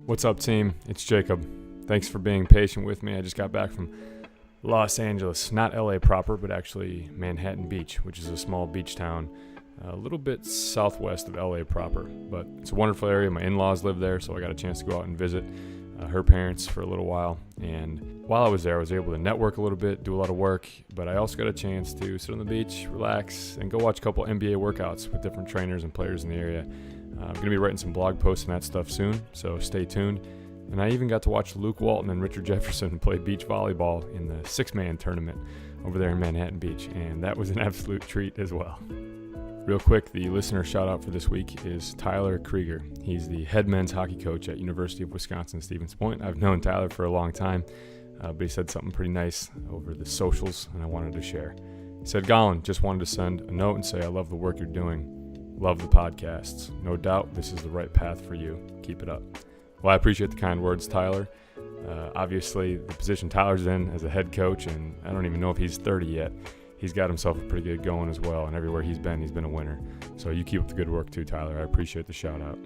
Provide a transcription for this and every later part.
What's up, team? It's Jacob. Thanks for being patient with me. I just got back from Los Angeles, not LA proper, but actually Manhattan Beach, which is a small beach town a little bit southwest of LA proper. But it's a wonderful area. My in-laws live there, so I got a chance to go out and visit her parents for a little while. And while I was there, I was able to network a little bit, do a lot of work, but I also got a chance to sit on the beach, relax, and go watch a couple NBA workouts with different trainers and players in the area. I'm going to be writing some blog posts and that stuff soon, so stay tuned. And I even got to watch Luke Walton and Richard Jefferson play beach volleyball in the six-man tournament over there in Manhattan Beach, and that was an absolute treat as well. Real quick, the listener shout-out for this week is Tyler Krieger. He's the head men's hockey coach at University of Wisconsin-Stevens Point. I've known Tyler for a long time, but he said something pretty nice over the socials, and I wanted to share. He said, "Gollon, just wanted to send a note and say I love the work you're doing. Love the podcasts. No doubt this is the right path for you. Keep it up." Well, I appreciate the kind words, Tyler. Obviously, the position Tyler's in as a head coach, and I don't even know if he's 30 yet, he's got himself a pretty good going as well, and everywhere he's been a winner. So you keep up the good work too, Tyler. I appreciate the shout-out.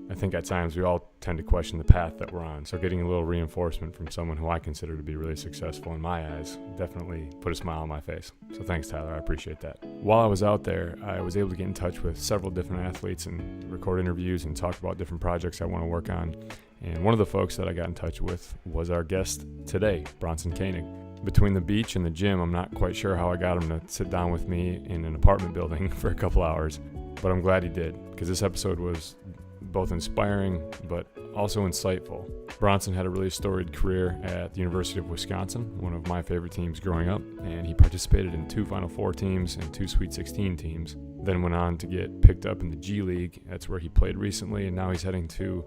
I think at times we all tend to question the path that we're on, so getting a little reinforcement from someone who I consider to be really successful in my eyes definitely put a smile on my face. So thanks, Tyler. I appreciate that. While I was out there, I was able to get in touch with several different athletes and record interviews and talk about different projects I want to work on. And one of the folks that I got in touch with was our guest today, Bronson Koenig. Between the beach and the gym, I'm not quite sure how I got him to sit down with me in an apartment building for a couple hours, but I'm glad he did, because this episode was both inspiring but also insightful. Bronson had a really storied career at the University of Wisconsin, one of my favorite teams growing up, and he participated in 2 Final Four teams and 2 Sweet 16 teams. Then went on to get picked up in the G League. That's where he played recently, and now he's heading to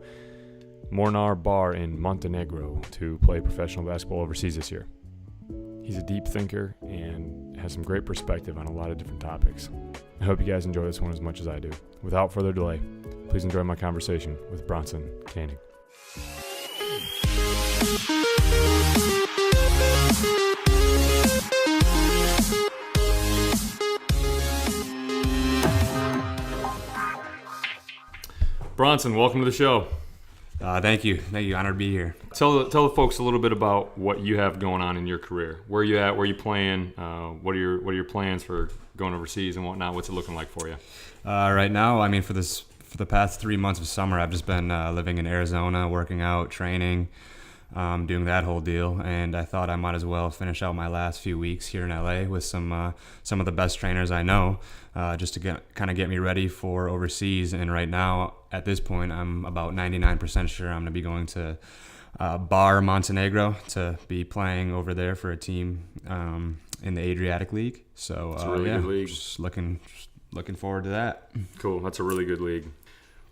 Mornar Bar in Montenegro to play professional basketball overseas this year. He's a deep thinker and has some great perspective on a lot of different topics. I hope you guys enjoy this one as much as I do. Without further delay, please enjoy my conversation with Bronson Koenig. Bronson, welcome to the show. Thank you. Honored to be here. Tell the folks a little bit about what you have going on in your career. Where are you at? Where are you playing? What are your plans for going overseas and whatnot? What's it looking like for you? Right now, I mean, for the past 3 months of summer, I've just been living in Arizona, working out, training, doing that whole deal. And I thought I might as well finish out my last few weeks here in LA with some of the best trainers I know, just to get me ready for overseas. And right now, at this point, I'm about 99% sure I'm going to be going to Bar Montenegro to be playing over there for a team in the Adriatic League. So it's a really good league. Just looking forward to that. Cool. That's a really good league.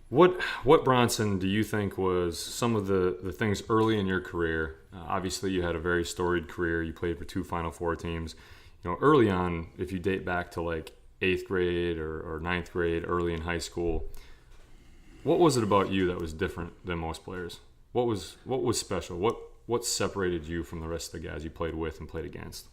What Bronson do you think was some of the things early in your career? Obviously, you had a very storied career. You played for 2 Final Four teams. Early on, if you date back to like 8th grade or 9th grade, early in high school, what was it about you that was different than most players? What was special? What separated you from the rest of the guys you played with and played against?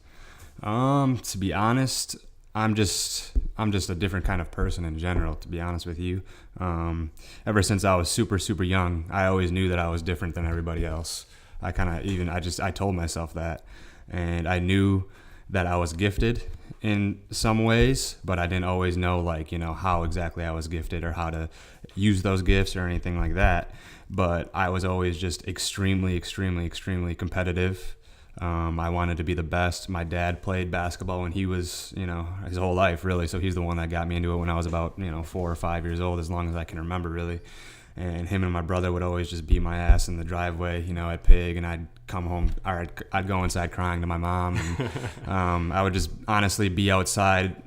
To be honest, I'm just a different kind of person in general, to be honest with you. Ever since I was super, super young, I always knew that I was different than everybody else. I told myself that. And I knew that I was gifted in some ways, but I didn't always know how exactly I was gifted or how to use those gifts or anything like that. But I was always just extremely, extremely, extremely competitive. I wanted to be the best. My dad played basketball when he was, his whole life, really. So he's the one that got me into it when I was about, 4 or 5 years old, as long as I can remember, really. And him and my brother would always just beat my ass in the driveway, at Pig, and I'd come home, or I'd go inside crying to my mom. And I would just honestly be outside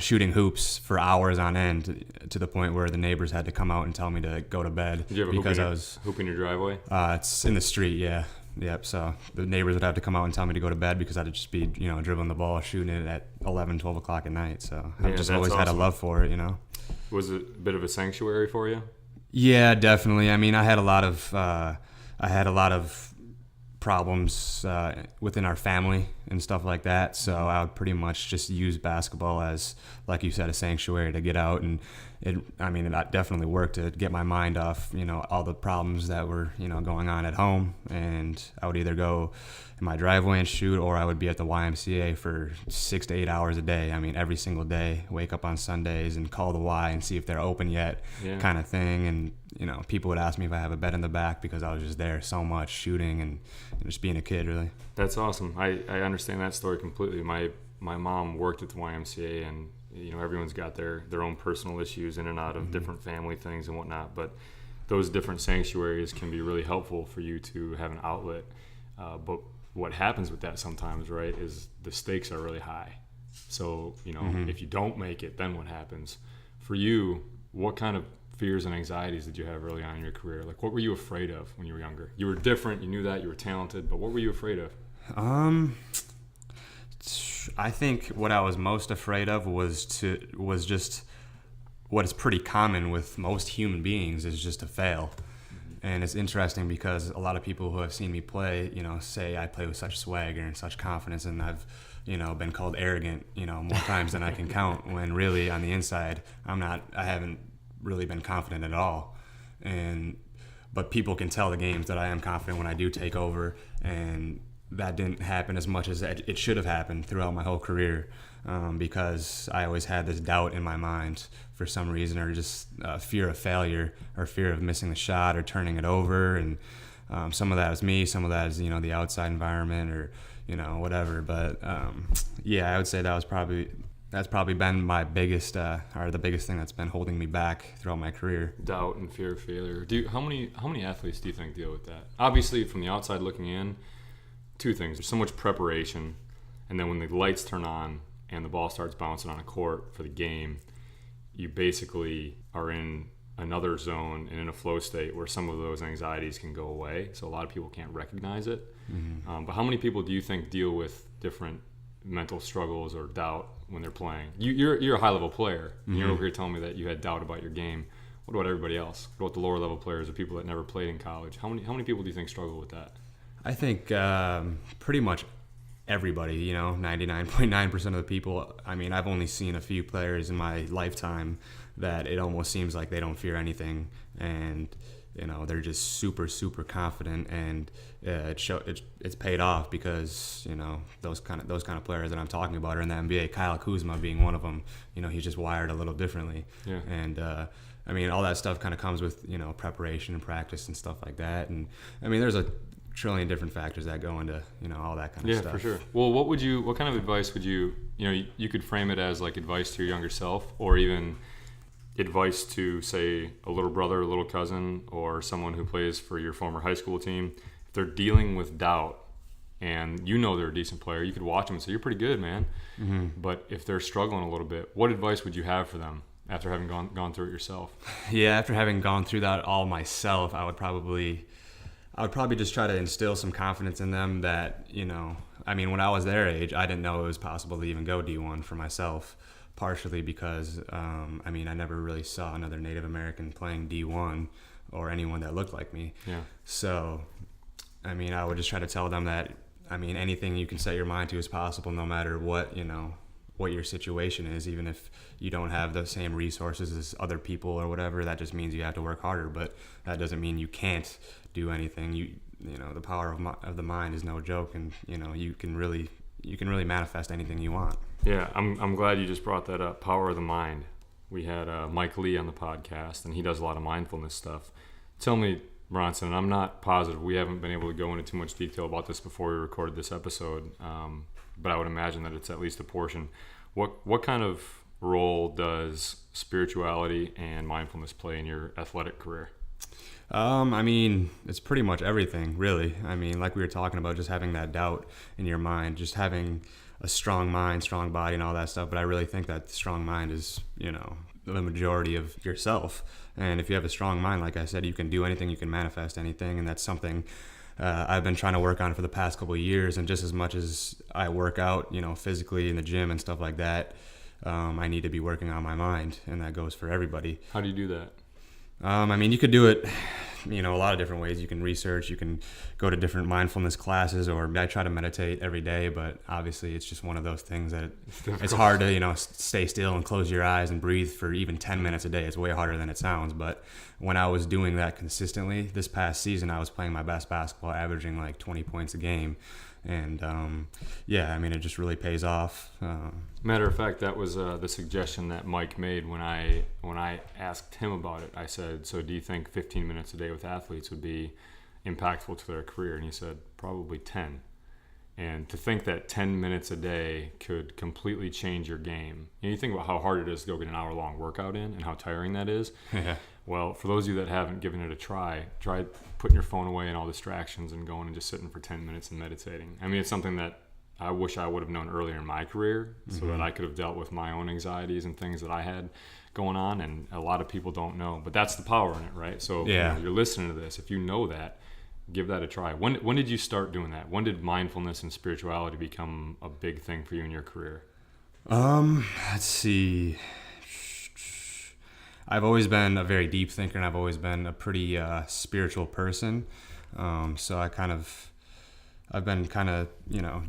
shooting hoops for hours on end, to the point where the neighbors had to come out and tell me to go to bed. Did you have a hoop in your driveway? It's in the street, yeah. Yep, so the neighbors would have to come out and tell me to go to bed because I'd just be, dribbling the ball, shooting it at 11, 12 o'clock at night. So I've just always had a love for it, Was it a bit of a sanctuary for you? Yeah, definitely. I mean, I had a lot of problems within our family and stuff like that. So I would pretty much just use basketball as, like you said, a sanctuary to get out. And it definitely worked to get my mind off, all the problems that were, going on at home. And I would either go in my driveway and shoot, or I would be at the YMCA for 6 to 8 hours a day. I mean, every single day, wake up on Sundays and call the Y and see if they're open yet, kind of thing. And, people would ask me if I have a bed in the back because I was just there so much shooting and just being a kid, really. That's awesome. I understand that story completely. My mom worked at the YMCA, and everyone's got their own personal issues in and out of different family things and whatnot, but those different sanctuaries can be really helpful for you to have an outlet. But what happens with that sometimes, right, is the stakes are really high. So, if you don't make it, then what happens? For you, what kind of fears and anxieties did you have early on in your career? Like, what were you afraid of when you were younger? You were different, you knew that, you were talented, but what were you afraid of? I think what I was most afraid of was just what is pretty common with most human beings, is just to fail. And it's interesting because a lot of people who have seen me play, say I play with such swagger and such confidence, and I've, been called arrogant, more times than I can count, when really on the inside, I haven't really been confident at all. But people can tell the games that I am confident when I do take over, and that didn't happen as much as it should have happened throughout my whole career, because I always had this doubt in my mind for some reason, or just fear of failure, or fear of missing the shot or turning it over. And some of that is me, some of that is the outside environment, or whatever. But I would say that's probably been my biggest or the biggest thing that's been holding me back throughout my career. Doubt and fear of failure. How many athletes do you think deal with that? Obviously, from the outside looking in, two things. There's so much preparation, and then when the lights turn on and the ball starts bouncing on a court for the game, you basically are in another zone and in a flow state where some of those anxieties can go away. So a lot of people can't recognize it. But how many people do you think deal with different mental struggles or doubt when they're playing? You're a high-level player, and you're over here telling me that you had doubt about your game. What about everybody else? What about the lower-level players or people that never played in college? How many people do you think struggle with that? I think pretty much everybody, 99.9% of the people. I mean, I've only seen a few players in my lifetime that it almost seems like they don't fear anything, and they're just super, super confident, and it's paid off because those kind of players that I'm talking about are in the NBA. Kyle Kuzma being one of them. He's just wired a little differently. Yeah. And all that stuff kind of comes with preparation and practice and stuff like that. And there's a trillion different factors that go into all that kind of stuff. Yeah, for sure. Well, what kind of advice would you could frame it as, like, advice to your younger self, or even advice to, say, a little brother, a little cousin, or someone who plays for your former high school team. If they're dealing with doubt and they're a decent player, you could watch them and say, you're pretty good, man. But if they're struggling a little bit, what advice would you have for them after having gone through it yourself? Yeah, after having gone through that all myself, I would probably just try to instill some confidence in them that, when I was their age, I didn't know it was possible to even go D1 for myself, partially because, I never really saw another Native American playing D1 or anyone that looked like me. Yeah. So, I would just try to tell them that, anything you can set your mind to is possible, no matter what your situation is. Even if you don't have the same resources as other people or whatever, that just means you have to work harder, but that doesn't mean you can't do anything. The power of the mind is no joke, and you can really manifest anything you want. Yeah, I'm glad you just brought that up. Power of the mind. We had Mike Lee on the podcast, and he does a lot of mindfulness stuff. Tell me, Bronson, and I'm not positive, we haven't been able to go into too much detail about this before we recorded this episode, but I would imagine that it's at least a portion. What kind of role does spirituality and mindfulness play in your athletic career? It's pretty much everything, really. Like we were talking about, just having that doubt in your mind, just having a strong mind, strong body, and all that stuff. But I really think that strong mind is, the majority of yourself. And if you have a strong mind, like I said, you can do anything, you can manifest anything. And that's something I've been trying to work on for the past couple of years. And just as much as I work out, physically in the gym and stuff like that, I need to be working on my mind. And that goes for everybody. How do you do that? You could do it a lot of different ways. You can research, you can go to different mindfulness classes, or I try to meditate every day, but obviously it's just one of those things that it's hard to, stay still and close your eyes and breathe for even 10 minutes a day. It's way harder than it sounds. But when I was doing that consistently this past season, I was playing my best basketball, averaging like 20 points a game. And it just really pays off. Matter of fact, that was the suggestion that Mike made when I asked him about it. I said, so do you think 15 minutes a day with athletes would be impactful to their career? And he said, probably 10. And to think that 10 minutes a day could completely change your game. You think about how hard it is to go get an hour-long workout in and how tiring that is. Yeah. Well, for those of you that haven't given it a try putting your phone away and all distractions and going and just sitting for 10 minutes and meditating. I mean, it's something that I wish I would have known earlier in my career so that I could have dealt with my own anxieties and things that I had going on. And a lot of people don't know, but that's the power in it, right? So you're listening to this. If you know that, give that a try. When did you start doing that? When did mindfulness and spirituality become a big thing for you in your career? Let's see. I've always been a very deep thinker, and I've always been a pretty spiritual person. So I've been kind of,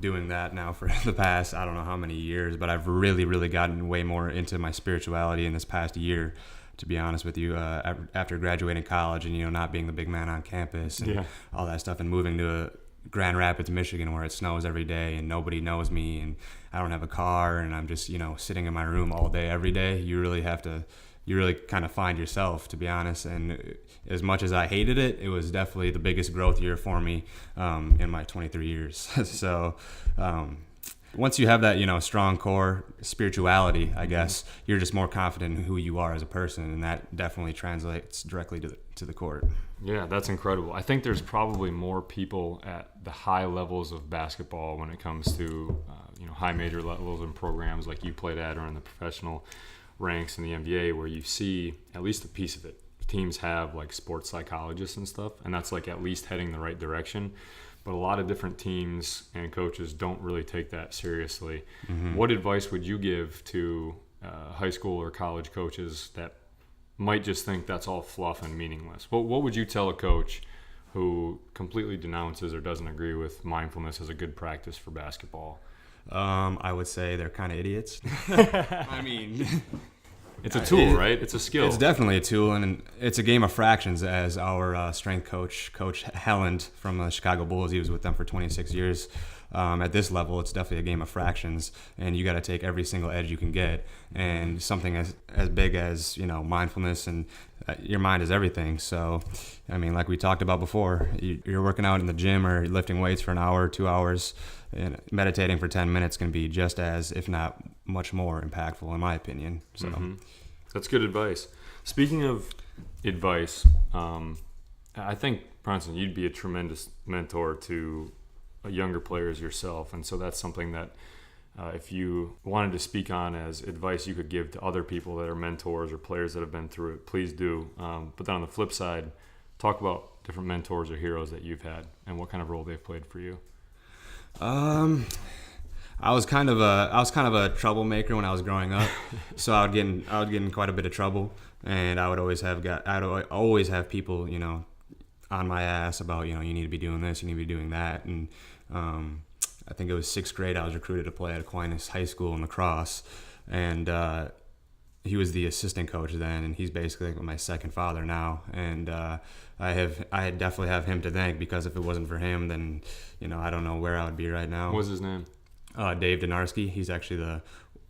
doing that now for the past, I don't know how many years, but I've really, really gotten way more into my spirituality in this past year, to be honest with you, after graduating college and, not being the big man on campus and all that stuff, and moving to Grand Rapids, Michigan, where it snows every day and nobody knows me and I don't have a car and I'm just, sitting in my room all day, every day. You really kind of find yourself, to be honest. And as much as I hated it, it was definitely the biggest growth year for me in my 23 years. So once you have that, strong core spirituality, I guess, you're just more confident in who you are as a person, and that definitely translates directly to the court. Yeah, that's incredible. I think there's probably more people at the high levels of basketball when it comes to high major levels and programs like you played at, or in the professional ranks in the NBA, where you see at least a piece of it. Teams have like sports psychologists and stuff, and that's like at least heading the right direction. But a lot of different teams and coaches don't really take that seriously. Mm-hmm. What advice would you give to high school or college coaches that might just think that's all fluff and meaningless? What would you tell a coach who completely denounces or doesn't agree with mindfulness as a good practice for basketball? I would say they're kind of idiots. I mean, it's a tool, right? It's a skill. It's definitely a tool, and it's a game of fractions, as our strength coach, Coach Helland from the Chicago Bulls, he was with them for 26 years. At this level, it's definitely a game of fractions, and you got to take every single edge you can get. And something as big as mindfulness, and your mind is everything. So, I mean, like we talked about before, you're working out in the gym or lifting weights for an hour, 2 hours, and meditating for 10 minutes can be just as, if not much more, impactful, in my opinion. So, That's good advice. Speaking of advice, I think, Bronson, you'd be a tremendous mentor to younger players yourself, and so that's something that if you wanted to speak on as advice you could give to other people that are mentors or players that have been through it, please do. But then on the flip side, talk about different mentors or heroes that you've had and what kind of role they've played for you. I was kind of a troublemaker when I was growing up, so I would get in quite a bit of trouble, and I would always have people on my ass about you need to be doing this, you need to be doing that, and I think it was 6th grade I was recruited to play at Aquinas High School in lacrosse, and he was the assistant coach then, and he's basically like my second father now, and I definitely have him to thank, because if it wasn't for him, then I don't know where I would be right now. What was his name? Dave Donarski. He's actually the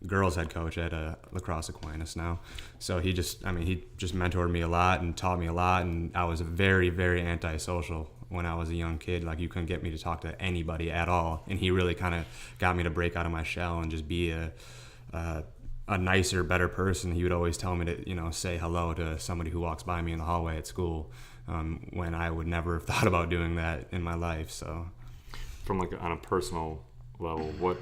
girls head coach at Lacrosse Aquinas now. So he just mentored me a lot and taught me a lot, and I was very, very antisocial when I was a young kid. Like, you couldn't get me to talk to anybody at all, and he really kind of got me to break out of my shell and just be a nicer, better person. He would always tell me to say hello to somebody who walks by me in the hallway at school, when I would never have thought about doing that in my life. So from on a personal level, what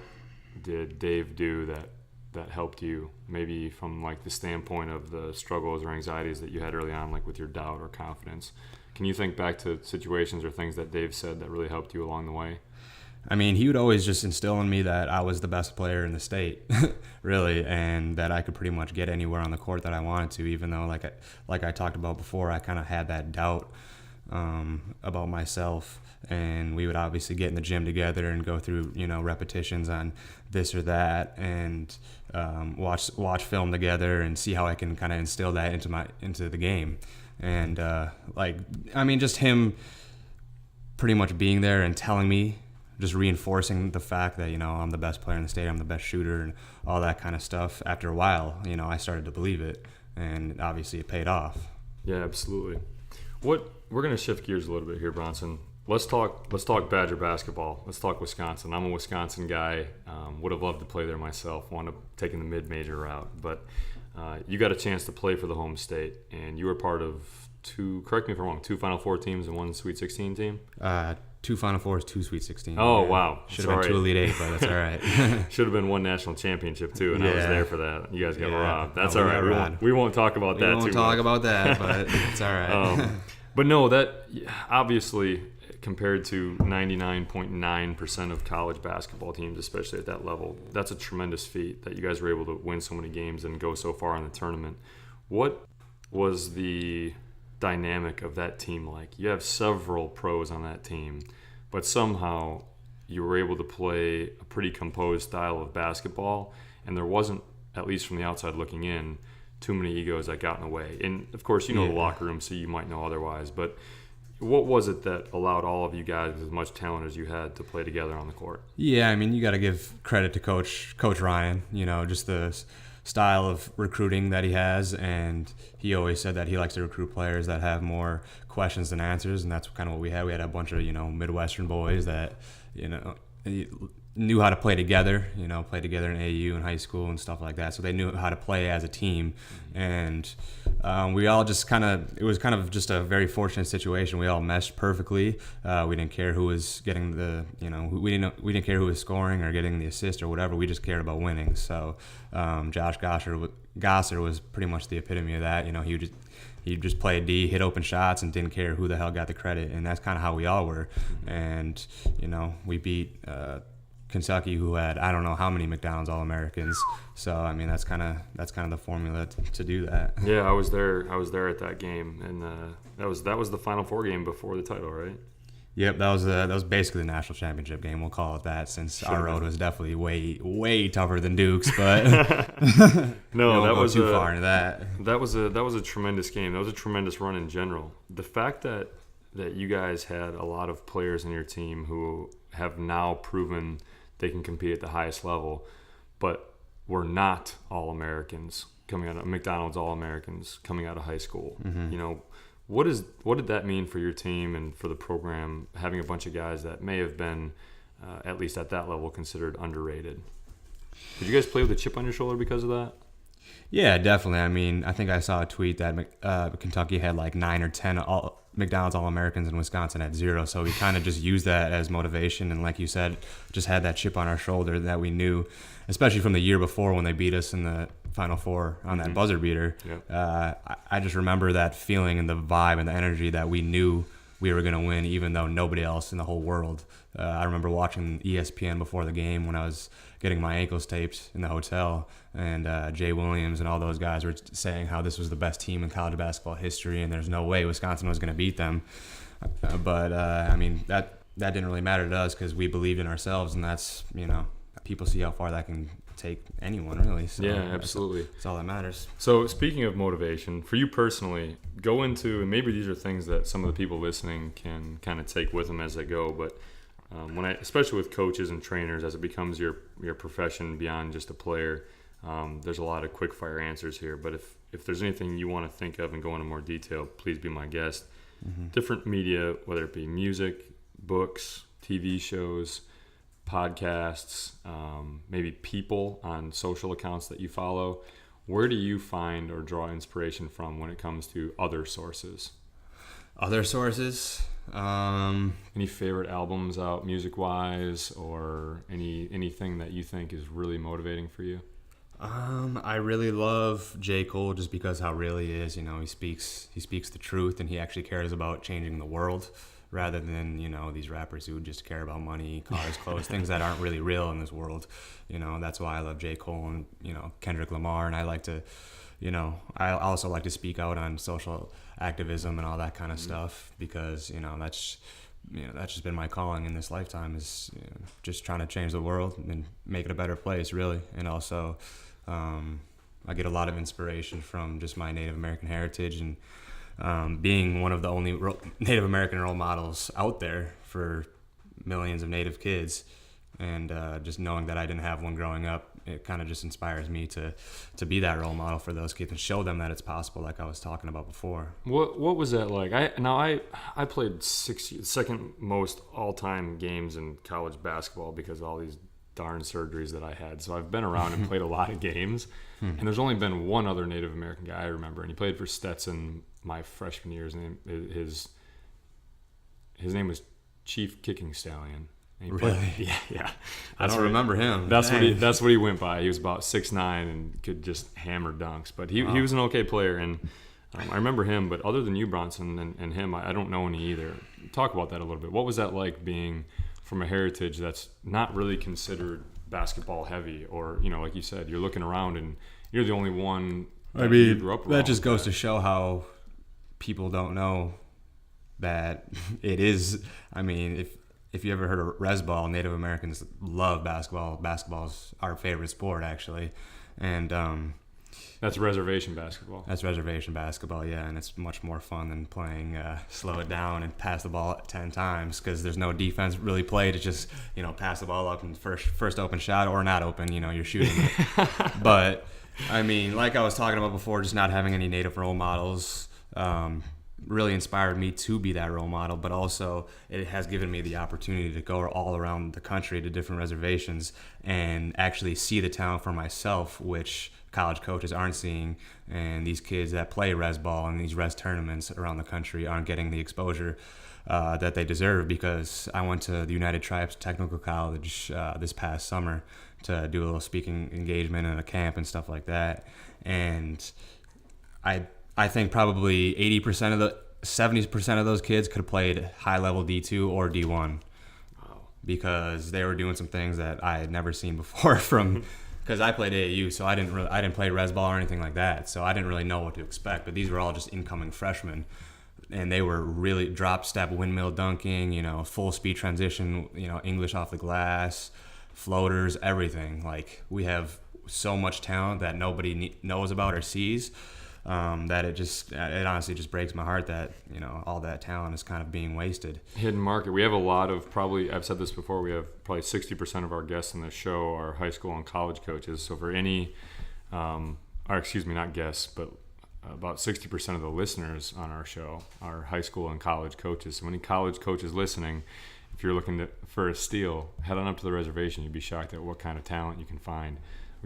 did Dave do that helped you, maybe from the standpoint of the struggles or anxieties that you had early on, with your doubt or confidence? Can you think back to situations or things that Dave said that really helped you along the way? I mean, he would always just instill in me that I was the best player in the state, really, and that I could pretty much get anywhere on the court that I wanted to, even though, like I talked about before, I kind of had that doubt about myself, and we would obviously get in the gym together and go through, repetitions on this or that, and watch film together and see how I can kind of instill that into the game. And just him pretty much being there and telling me, just reinforcing the fact that, I'm the best player in the state, I'm the best shooter, and all that kind of stuff. After a while, I started to believe it, and obviously it paid off. Yeah, absolutely. We're going to shift gears a little bit here, Bronson. Let's talk Badger basketball. Let's talk Wisconsin. I'm a Wisconsin guy. Would have loved to play there myself. Wound up taking the mid-major route, but you got a chance to play for the home state, and you were part of two Final Four teams and one Sweet 16 team. 2 Final Fours, 2 Sweet 16. Oh, yeah. Wow. Should have been 2 Elite 8, but that's all right. Should have been 1 national championship, too, and I was there for that. You guys got robbed. That's all right. We won't talk about that too much. We won't talk about that, but it's all right. But no, that obviously, compared to 99.9% of college basketball teams, especially at that level, that's a tremendous feat that you guys were able to win so many games and go so far in the tournament. What was the dynamic of that team like? You have several pros on that team, but somehow you were able to play a pretty composed style of basketball, and there wasn't, at least from the outside looking in, too many egos that got in the way. And of course, the locker room, so you might know otherwise, but what was it that allowed all of you guys with as much talent as you had to play together on the court? Yeah, you got to give credit to Coach Ryan, just the style of recruiting that he has, and he always said that he likes to recruit players that have more questions than answers, and that's kind of what we had. We had a bunch of Midwestern boys that knew how to play together, play together in AU and high school and stuff like that, so they knew how to play as a team. And we all just it was kind of just a very fortunate situation. We all meshed perfectly. We didn't care who was getting we didn't care who was scoring or getting the assist or whatever. We just cared about winning. So Josh Gosser was pretty much the epitome of that. He just played D, hit open shots, and didn't care who the hell got the credit. And that's kind of how we all were. And we beat Kentucky, who had I don't know how many McDonald's All-Americans. So that's kind of the formula to do that. Yeah, I was there at that game, and that was the Final Four game before the title, right? Yep, that was basically the national championship game. We'll call it that, since our road was definitely way tougher than Duke's. But no, that was too far into that. That was a tremendous game. That was a tremendous run in general. The fact that you guys had a lot of players in your team who have now proven they can compete at the highest level, but were not All-Americans coming out of McDonald's All-Americans coming out of high school. Mm-hmm. What did that mean for your team and for the program, having a bunch of guys that may have been, at least at that level, considered underrated? Did you guys play with a chip on your shoulder because of that? Yeah, definitely. I think I saw a tweet that Kentucky had like 9 or 10 McDonald's All-Americans and Wisconsin at 0. So we kind of just used that as motivation. And like you said, just had that chip on our shoulder that we knew, especially from the year before when they beat us in the Final Four on that buzzer beater. Yep. I just remember that feeling and the vibe and the energy that we knew we were going to win, even though nobody else in the whole world. I remember watching ESPN before the game when I was getting my ankles taped in the hotel, and Jay Williams and all those guys were saying how this was the best team in college basketball history and there's no way Wisconsin was going to beat them. But that didn't really matter to us because we believed in ourselves, and that's, people see how far that can take anyone, really. So yeah, absolutely. That's all that matters. So speaking of motivation, for you personally, go into, and maybe these are things that some of the people listening can kind of take with them as they go, but especially with coaches and trainers, as it becomes your profession beyond just a player, there's a lot of quick fire answers here. But if there's anything you want to think of and go into more detail, please be my guest. Mm-hmm. Different media, whether it be music, books, TV shows, podcasts, maybe people on social accounts that you follow. Where do you find or draw inspiration from when it comes to other sources? Other sources? Any favorite albums out music-wise, or anything that you think is really motivating for you? I really love J. Cole just because how real he is. He speaks the truth, and he actually cares about changing the world. rather than, these rappers who just care about money, cars, clothes, things that aren't really real in this world. That's why I love J. Cole and, Kendrick Lamar. And I like to, I also like to speak out on social activism and all that kind of stuff, because, that's just been my calling in this lifetime, is just trying to change the world and make it a better place, really. And also, I get a lot of inspiration from just my Native American heritage, and being one of the only Native American role models out there for millions of Native kids, and just knowing that I didn't have one growing up, it kind of just inspires me to be that role model for those kids and show them that it's possible, like I was talking about before. What was that like? I played second most all-time games in college basketball because of all these darn surgeries that I had. So I've been around and played a lot of games, and there's only been one other Native American guy I remember, and he played for Stetson my freshman year. His name was Chief Kicking Stallion. Really? Yeah. I don't remember him. That's what he went by. He was about 6'9" and could just hammer dunks. But he was an okay player, and I remember him. But other than you, Bronson, and him, I don't know any either. Talk about that a little bit. What was that like, being from a heritage that's not really considered basketball heavy, or like you said, you're looking around and you're the only one that you grew up around? That just goes to show how people don't know that it is. I mean, if you ever heard of Rez Ball, Native Americans love basketball. Basketball's our favorite sport, actually. And that's reservation basketball. That's reservation basketball, yeah. And it's much more fun than playing slow it down and pass the ball 10 times, because there's no defense really played. It's just, pass the ball up and first open shot, or not open, you're shooting it. But, I mean, like I was talking about before, just not having any Native role models really inspired me to be that role model, but also it has given me the opportunity to go all around the country to different reservations and actually see the talent for myself, which college coaches aren't seeing, and these kids that play Rez Ball and these Rez tournaments around the country aren't getting the exposure that they deserve, because I went to the United Tribes Technical College this past summer to do a little speaking engagement and a camp and stuff like that, and I think probably 70% of those kids could have played high-level D2 or D1. Wow. Because they were doing some things that I had never seen before because I played AAU, so I didn't play Rez Ball or anything like that, so I didn't really know what to expect. But these were all just incoming freshmen, and they were really drop-step windmill dunking, full speed transition, English off the glass, floaters, everything. Like, we have so much talent that nobody knows about or sees. That it honestly just breaks my heart that all that talent is kind of being wasted. Hidden market. We have a lot of, probably, I've said this before, we have probably 60% of our guests in the show are high school and college coaches. So for any, not guests, but about 60% of the listeners on our show are high school and college coaches. So any college coaches listening, if you're looking for a steal, head on up to the reservation. You'd be shocked at what kind of talent you can find.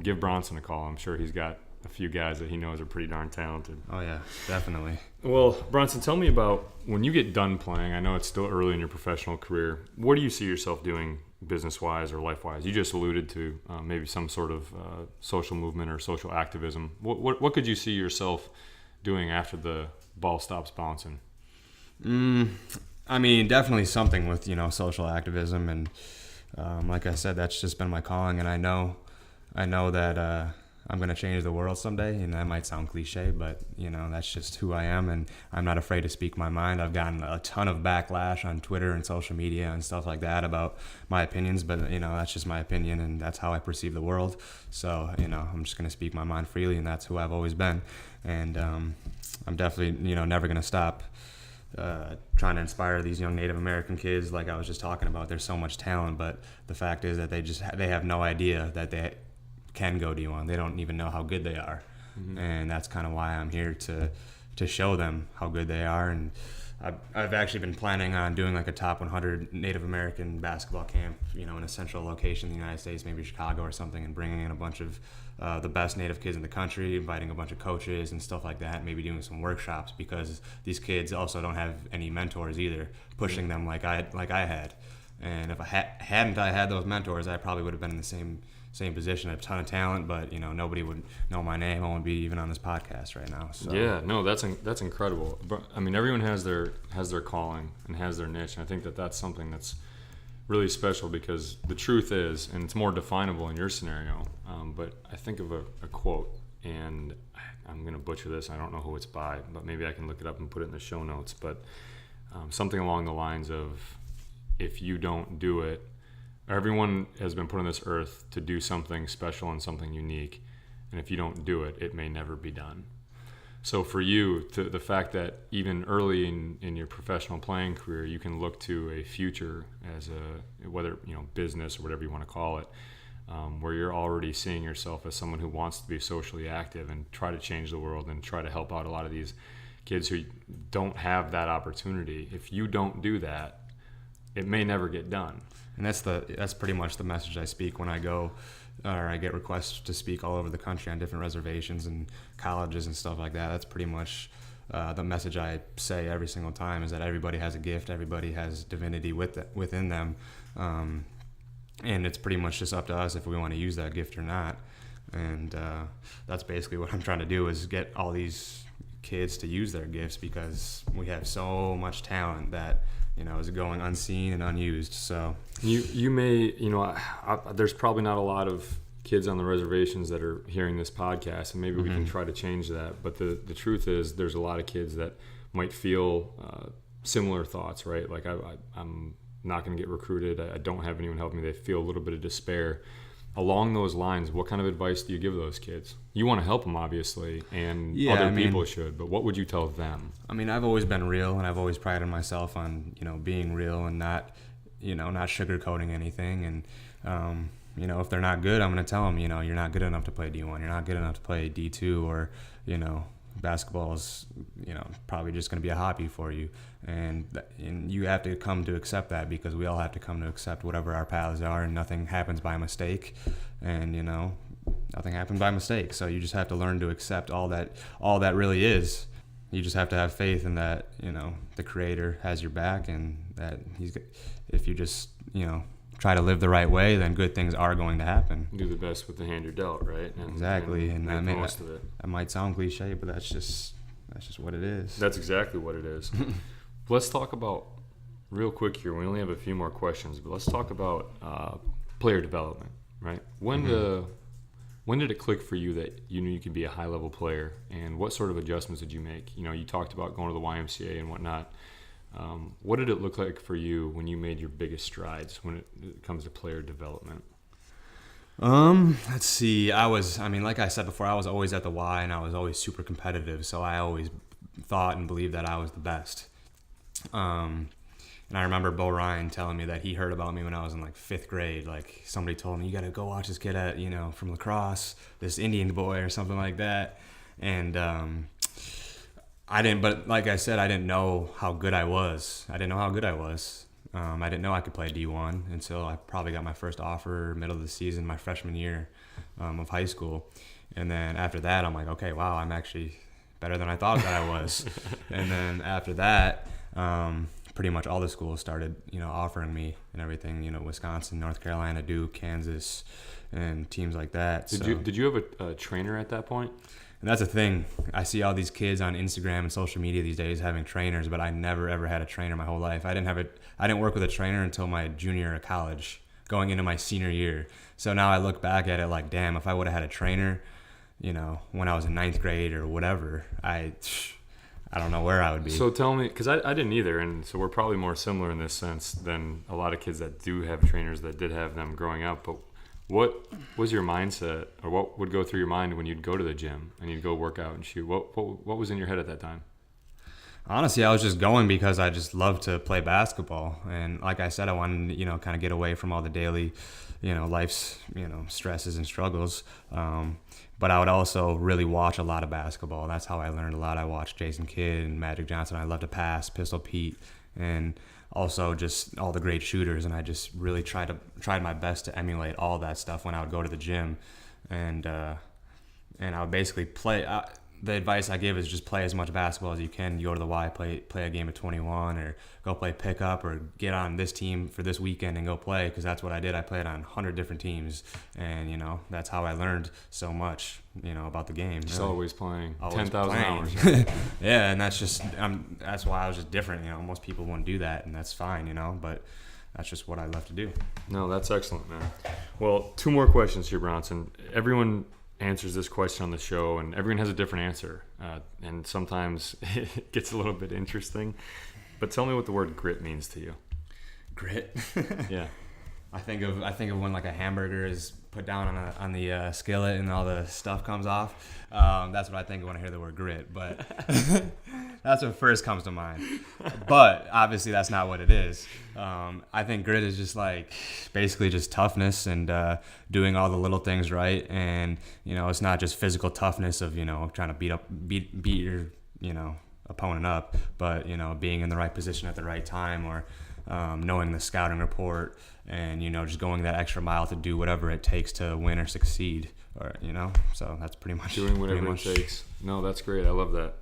Give Bronson a call. I'm sure he's got a few guys that he knows are pretty darn talented. Oh yeah, definitely. Well, Bronson, tell me about when you get done playing. I know it's still early in your professional career. What do you see yourself doing business-wise or life-wise? You just alluded to maybe some sort of social movement or social activism. What could you see yourself doing after the ball stops bouncing? I mean, definitely something with social activism, and like I said, that's just been my calling, and I know that I'm going to change the world someday, and that might sound cliche, but, that's just who I am, and I'm not afraid to speak my mind. I've gotten a ton of backlash on Twitter and social media and stuff like that about my opinions, but, that's just my opinion, and that's how I perceive the world. So, I'm just going to speak my mind freely, and that's who I've always been. And I'm definitely, never going to stop trying to inspire these young Native American kids like I was just talking about. There's so much talent, but the fact is that they have no idea that they can go D1. They don't even know how good they are. Mm-hmm. And that's kind of why I'm here to show them how good they are. And I've actually been planning on doing like a top 100 Native American basketball camp, in a central location in the United States, maybe Chicago or something, and bringing in a bunch of the best Native kids in the country, inviting a bunch of coaches and stuff like that, maybe doing some workshops, because these kids also don't have any mentors either, pushing them like I had. And if I hadn't had those mentors, I probably would have been in the same position, a ton of talent, but nobody would know my name. I wouldn't be even on this podcast right now. So. Yeah, no, that's incredible. But I mean, everyone has their calling and has their niche, and I think that's something that's really special, because the truth is, and it's more definable in your scenario, but I think of a quote, and I'm going to butcher this. I don't know who it's by, but maybe I can look it up and put it in the show notes. But something along the lines of, if you don't do it, everyone has been put on this earth to do something special and something unique. And if you don't do it, it may never be done. So for you, the fact that even early in your professional playing career, you can look to a future as whether business or whatever you want to call it, where you're already seeing yourself as someone who wants to be socially active and try to change the world and try to help out a lot of these kids who don't have that opportunity. If you don't do that, it may never get done. And that's pretty much the message I speak when I go, or I get requests to speak all over the country on different reservations and colleges and stuff like that. That's pretty much the message I say every single time, is that everybody has a gift, everybody has divinity within them, and it's pretty much just up to us if we want to use that gift or not. And that's basically what I'm trying to do, is get all these kids to use their gifts, because we have so much talent that is going unseen and unused. So you may, there's probably not a lot of kids on the reservations that are hearing this podcast, and maybe we can try to change that. But the truth is, there's a lot of kids that might feel similar thoughts, right? Like I'm not going to get recruited. I don't have anyone helping me. They feel a little bit of despair. Along those lines, what kind of advice do you give those kids? You want to help them, obviously, and people should, but what would you tell them? I mean, I've always been real, and I've always prided myself on, being real and not sugarcoating anything. And, if they're not good, I'm going to tell them, you're not good enough to play D1. You're not good enough to play D2, or, basketball is, probably just going to be a hobby for you. And you have to come to accept that, because we all have to come to accept whatever our paths are, and nothing happens by mistake. And, nothing happens by mistake. So you just have to learn to accept all that really is. You just have to have faith in that, the Creator has your back, and that if you just, try to live the right way, then good things are going to happen. Do the best with the hand you're dealt, right? Exactly. And make the most of it. That might sound cliche, but that's just what it is. That's exactly what it is. Let's talk about, real quick here, we only have a few more questions, but let's talk about player development, right? When did it click for you that you knew you could be a high-level player, and what sort of adjustments did you make? You talked about going to the YMCA and whatnot. What did it look like for you when you made your biggest strides when it comes to player development? Let's see. Like I said before, I was always at the Y, and I was always super competitive, so I always thought and believed that I was the best. And I remember Bo Ryan telling me that he heard about me when I was in like 5th grade. Like, somebody told me, you got to go watch this kid at, from lacrosse, this Indian boy or something like that. And but like I said, I didn't know how good I was. I didn't know I could play D1 until I probably got my first offer middle of the season, my freshman year of high school. And then after that, I'm like, okay, wow, I'm actually better than I thought that I was. And then after that, pretty much all the schools started, offering me and everything, Wisconsin, North Carolina, Duke, Kansas, and teams like that. Did you have a trainer at that point? And that's the thing. I see all these kids on Instagram and social media these days having trainers, but I never ever had a trainer my whole life. I didn't work with a trainer until my junior year of college, going into my senior year. So now I look back at it like, damn, if I would have had a trainer, when I was in 9th grade or whatever, I don't know where I would be. So tell me, because I didn't either, and so we're probably more similar in this sense than a lot of kids that do have trainers that did have them growing up. But what was your mindset, or what would go through your mind when you'd go to the gym and you'd go work out and shoot? What was in your head at that time? Honestly, I was just going because I just love to play basketball. And like I said, I wanted to, kind of get away from all the daily, life's, stresses and struggles. But I would also really watch a lot of basketball. That's how I learned a lot. I watched Jason Kidd and Magic Johnson. I love to pass, Pistol Pete, and also just all the great shooters. And I just really tried my best to emulate all that stuff when I would go to the gym. And I would basically play. the advice I give is just play as much basketball as you can. You go to the Y, play a game of 21, or go play pickup, or get on this team for this weekend and go play, because that's what I did. I played on 100 different teams, and, you know, that's how I learned so much, you know, about the game. Just really. Always playing. Always 10,000 playing. hours. Yeah, and that's why I was just different. You know, most people wouldn't do that, and that's fine, you know, but that's just what I love to do. No, that's excellent, man. Well, 2 more questions here, Bronson. Everyone answers this question on the show, and everyone has a different answer, and sometimes it gets a little bit interesting. But tell me what the word grit means to you. Grit? Yeah. I think of when like a hamburger is put down on the skillet and all the stuff comes off. That's what I think of when I hear the word grit. But that's what first comes to mind. But obviously that's not what it is. I think grit is just like basically just toughness and doing all the little things right. And, you know, it's not just physical toughness of, you know, trying to beat your, you know, opponent up, but, you know, being in the right position at the right time, or knowing the scouting report, and, you know, just going that extra mile to do whatever it takes to win or succeed, or, you know, so that's pretty much doing whatever it takes. No, that's great. I love that.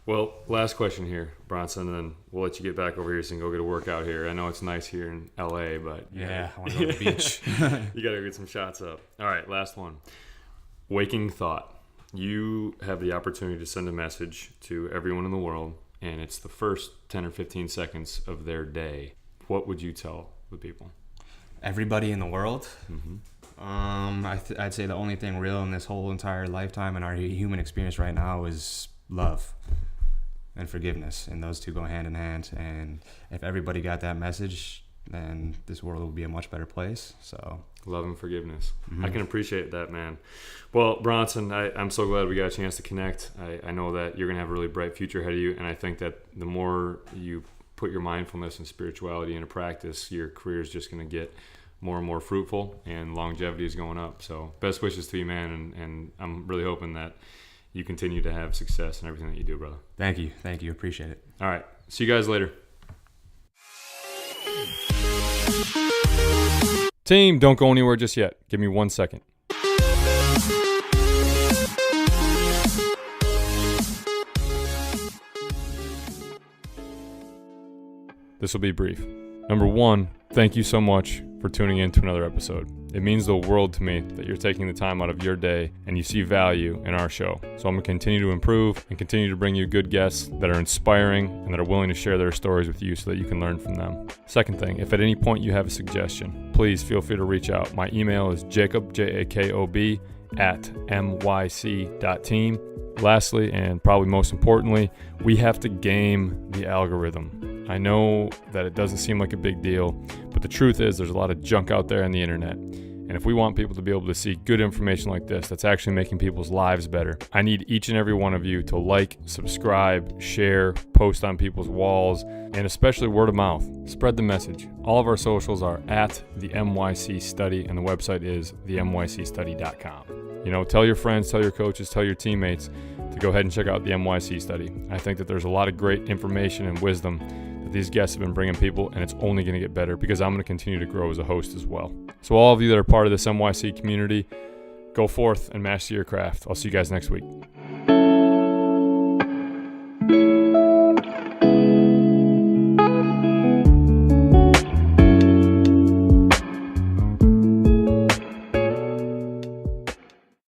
Well, last question here, Bronson, and then we'll let you get back over here so you can go get a workout here. I know it's nice here in LA, but yeah, I want to go to the beach. You got to get some shots up. All right, last one. Waking thought. You have the opportunity to send a message to everyone in the world, and it's the first 10 or 15 seconds of their day. What would you tell the people? Everybody in the world? Mm-hmm. I'd say the only thing real in this whole entire lifetime and our human experience right now is love and forgiveness, and those two go hand in hand. And if everybody got that message, then this world would be a much better place. So love and forgiveness. Mm-hmm. I can appreciate that, man. Well, Bronson, I'm so glad we got a chance to connect. I know that you're going to have a really bright future ahead of you, and I think that the more you put your mindfulness and spirituality into practice, your career is just going to get more and more fruitful, and longevity is going up. So best wishes to you, man, and I'm really hoping that you continue to have success in everything that you do, brother. Thank you. Appreciate it. All right. See you guys later. Team, don't go anywhere just yet. Give me 1 second. This will be brief. Number 1, thank you so much for tuning in to another episode. It means the world to me that you're taking the time out of your day and you see value in our show. So I'm going to continue to improve and continue to bring you good guests that are inspiring and that are willing to share their stories with you so that you can learn from them. Second thing, if at any point you have a suggestion, please feel free to reach out. My email is Jakob, Jakob, @myc.team. Lastly, and probably most importantly, we have to game the algorithm. I know that it doesn't seem like a big deal, but the truth is there's a lot of junk out there on the internet. And if we want people to be able to see good information like this that's actually making people's lives better, I need each and every one of you to like, subscribe, share, post on people's walls, and especially word of mouth. Spread the message. All of our socials are at the MYC Study, and the website is themycstudy.com. You know, tell your friends, tell your coaches, tell your teammates to go ahead and check out the MYC Study. I think that there's a lot of great information and wisdom that these guests have been bringing people, and it's only going to get better because I'm going to continue to grow as a host as well. So all of you that are part of this MYC community, go forth and master your craft. I'll see you guys next week.